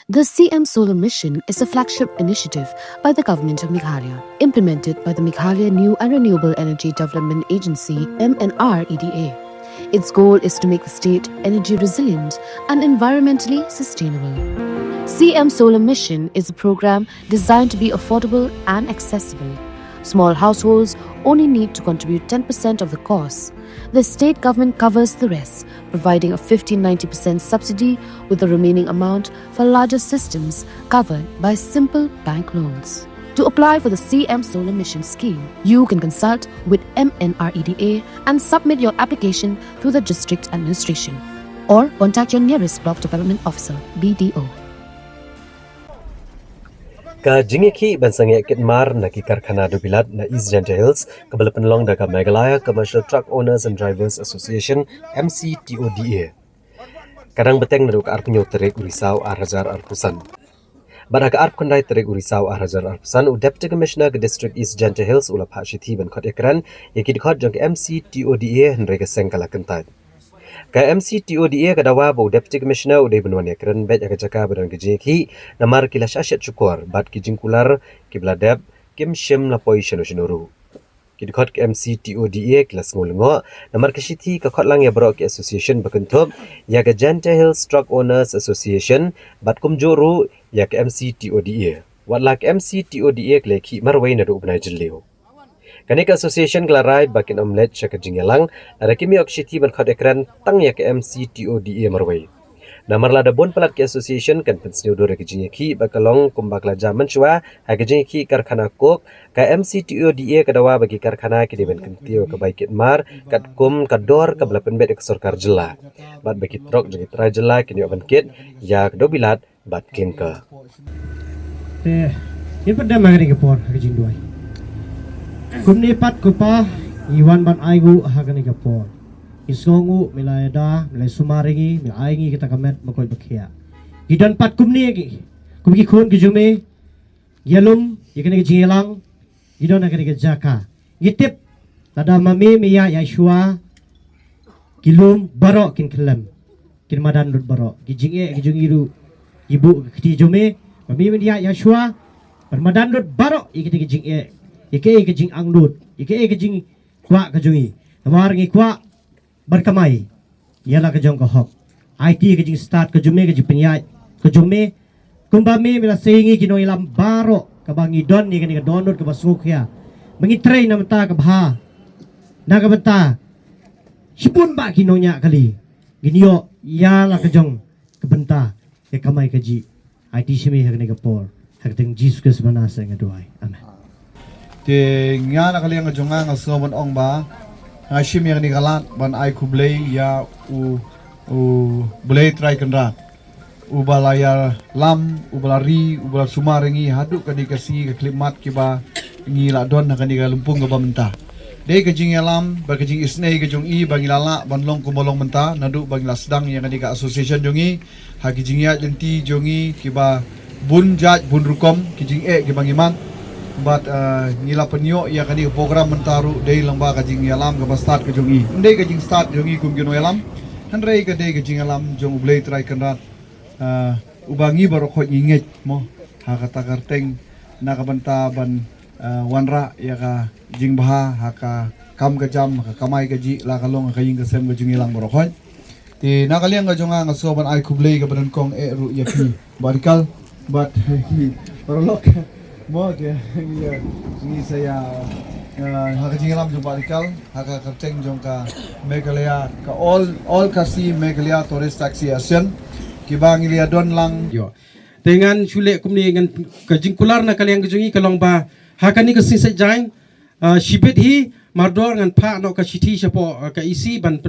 The CM Solar Mission is a flagship initiative by the Government of Meghalaya, implemented by the Meghalaya New and Renewable Energy Development Agency (MNREDA). Its goal is to make the state energy resilient and environmentally sustainable. CM Solar Mission is a program designed to be affordable and accessible. Small households only need to contribute 10% of the cost. The state government covers the rest, providing a 50-90% subsidy, with the remaining amount for larger systems covered by simple bank loans. To apply for the CM Solar Mission scheme, you can consult with MNREDA and submit your application through the district administration, or contact your nearest block development officer (BDO). Ka jingeki bansange kitmar na ki karkhana dubilat na East Janta Hills kabel penlong da ka Meghalaya Commercial Truck Owners and Drivers Association MCTODA. Kadang beteng na ka arpunyo terik urisau arhajar arpusan. Bada ka arp kondai terik urisau arhajar arpusan u Deputy Commissioner ke District East Janta Hills ula Phashiti ban khot ekran yaki dikhot jong MCTODA henre ke sengkala kentai. Ka MCTODA kadawa bo Deputy Commissioner uday benwan ekran bet akajaka badan kejiki namar kilas asyat syukur bat kijingkular kibladab kim shim lapoi shinu kidkhot ke MCTODA kilas ngulngo namar keshiti ka khotlang ya bro ke association bakentup ya ke Janta Hills Truck Owners Association bat kumjuru ya ke MCTODA watlak MCTODA kleki marway na do ubnai jilliu. Kanika association gelarai bakin omlet syaka jingyalang ada kimi okshiti ban khot ekran tang ya ke MCTODA marway. Namar lada bon pelat ke association kan pensniu dore ke jingki bakalong kumbak la jaman chua ha ke jingki karkhana kok ka MCTODA kadawa bagi karkhana ke diben kentio ke baikit mar kat kum kador ke belapen bet ke sorkar jela. Bat bagi trok jadi tra jela kini oban kit ya kedobilat bat klinker. Ini pada magari ke por ke jingduai. Kumni pat kupa iwan ban aigu hagani kapor. Isngongu milai da milai sumaringi milai aingi kita kamet makoi bakia. Gidan pat kumni lagi. Kumki kun kijume yelum ikani jingelang gidan akani ke jaka. Gitip tada mami miya yashua kilum barok kin kelam. Kin madan dut barok. Gijinge gijungiru ibu kiti jume mami miya yashua bermadan dut barok ikiti gijinge. Ike kejing angdut, ike kejing kuak kejungi. Namar ngi kuak berkamai. Ialah kejong kohok. IT kejing start kejume kejing penyai. Kejume kumbami mila sehingi kino ilam barok kabangi don ni kani donut ke basuk ya. Mengitrai namta ke bah. Naga benta. Sipun ba kino nya kali. Ginio ialah kejong kebenta ke kamai keji. IT simi hakni ke por. Hakting Jesus Kristus manasa ngaduai. Amen. Te nga nakali nga jonga nga sobon ong ba nga shim yang ni galat ban ai kublay ya u bulay try kendra u balaya lam u balari u bal sumaringi hadu kadi kasi ka klimat kiba ngi la don nakani ka lumpung ka bamenta de ka jing lam ba ka jing isnei ka jong i bangilala banlong kumolong menta nadu bangila sedang yang kadi ka association jongi ha ki jing ya jenti jongi kiba bun jaj bun rukom ki jing ki bangiman but ngila penyo ya kani program mentaru dei lamba ka jing yalam ka start ka jongi ndei ka jing start jongi kum gino yalam handrei ka dei ka jing yalam jong blay try kanrat ubangi baro kho nginget mo ha kata karteng na ka banta ban wanra ya ka jing baha ha ka kam ka jam ka kamai ka ji la ka long ka jing ka sem ka jing yalam baro kho ti na kaliang ka jonga nga so ban ai kublay ka banan kong ru ya pi barikal but baro lok mo ke ni saya haka jingalam jong barikal haka kerteng jong ka Meghalaya ka all kasi Meghalaya Tourist Taxi Association kibang ilia don lang Yo. Dengan chule kumni dengan kejingkular na kaliang kejungi kalong ba hakani ka sinsay jain shibet hi mardor ngan pa no ka shiti siapo ka isi ban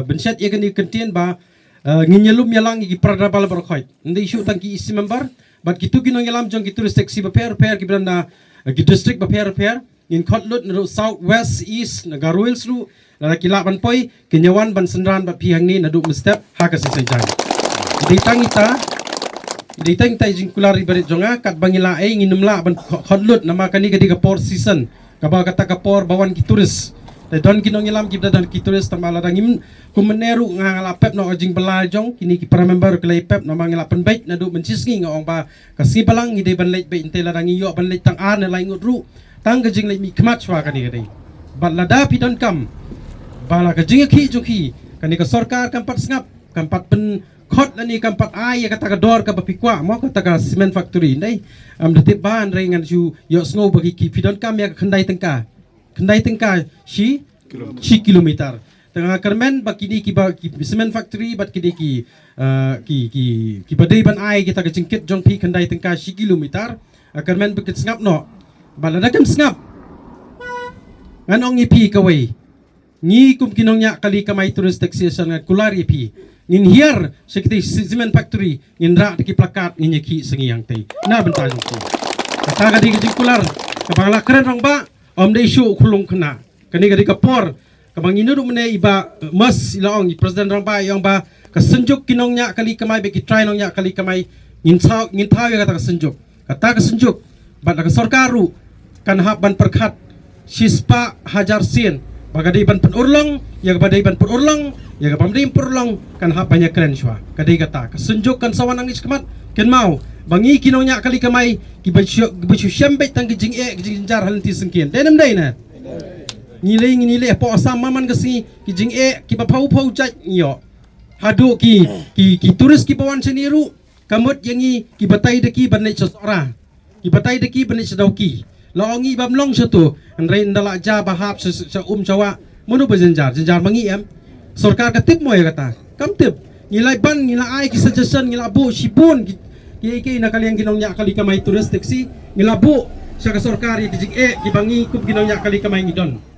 benset ye kani kentien ba nginyelum yalang gi pradabal barkhoi ndi shu tangki isi member but kitu kinong yalam jong kitu taxi ba pair ki branda ki district ba pair in Kotlut na south west east na garuils lu na kilaban poi kenyawan ban sendran ba pihang ni na du mestep haka sinsay jain Ditang tay jingkular ibarit jonga kat bangila ay nginumla ban Kotlut nama kani kadi kapor season kaba kata kapor bawan ki turis don kinong ilam kita dan kitulis tamala dangim kumeneru ngala pep no ajing belajong kini ki para member kelai pep no mangila penbaik na du mencisngi ngong ba kasi balang ide ban leit be intela dangi yo ban leit tang an lai ngudru tang gajing leit mi kmat chwa kani gade bat lada pi don kam bala gajing ki joki kani ka sarkar kampat sngap kampat pen khot lani kampat ai kata ka dor ka bapikwa mo kata ka cement factory dai detip ban rengan ju yo snow bagi ki pi don kam ya khandai tengka si kilometer tengah kermen bakini ki cement factory bat kidi ki badai ban ai kita kejengkit jong pi kandai tengka si kilometer kermen bekit sngap no balada kam sngap nganong ipi kawai ni kum kinongnya kali kamai tourist taxation ngat kular ipi ngin hier sekiti cement factory ngin ra ki plakat ngin ki sengi yang tei na bentar jong kata gadi kejing kular kabangla keren rong ba om dei shu khulung khna kani gadi kapor kabang inu du mene iba mas ilaong i president rang ba yang ba kasenjuk kinongnya kali kamai be ki try nongnya kali kamai ngin thau ya kata kasenjuk bat ka sarkaru kan hab ban perkhat sispa hajar sin bagadi ban penurlong ya badai ban penurlong ya pamdim purlong kan hab banyak keren shwa kadai kata kasenjuk kan sawan angis kemat ken mau bangi kinongnya kali kamai ki bacu syambe tang kijing kijing jar halanti sengkian denam dai na ngilai po asam maman gasi kijing ki pau jaj yo hadu ki turis ki pawan seniru kamut yangi ki batai deki banai sosora ki batai deki banai sedauki longi bamlong satu andrai ndala ja bahap sa jawa munu bejenjar mangi em sarkar katip mo ya kata kam tip ngilai ban ngilai ai ki suggestion ngilai bu sipun ki na kaliang ginongnya kali kamay tourist taxi ngilabu sa kasorkari kijing kibangi kup ginongnya kali kamay ngidon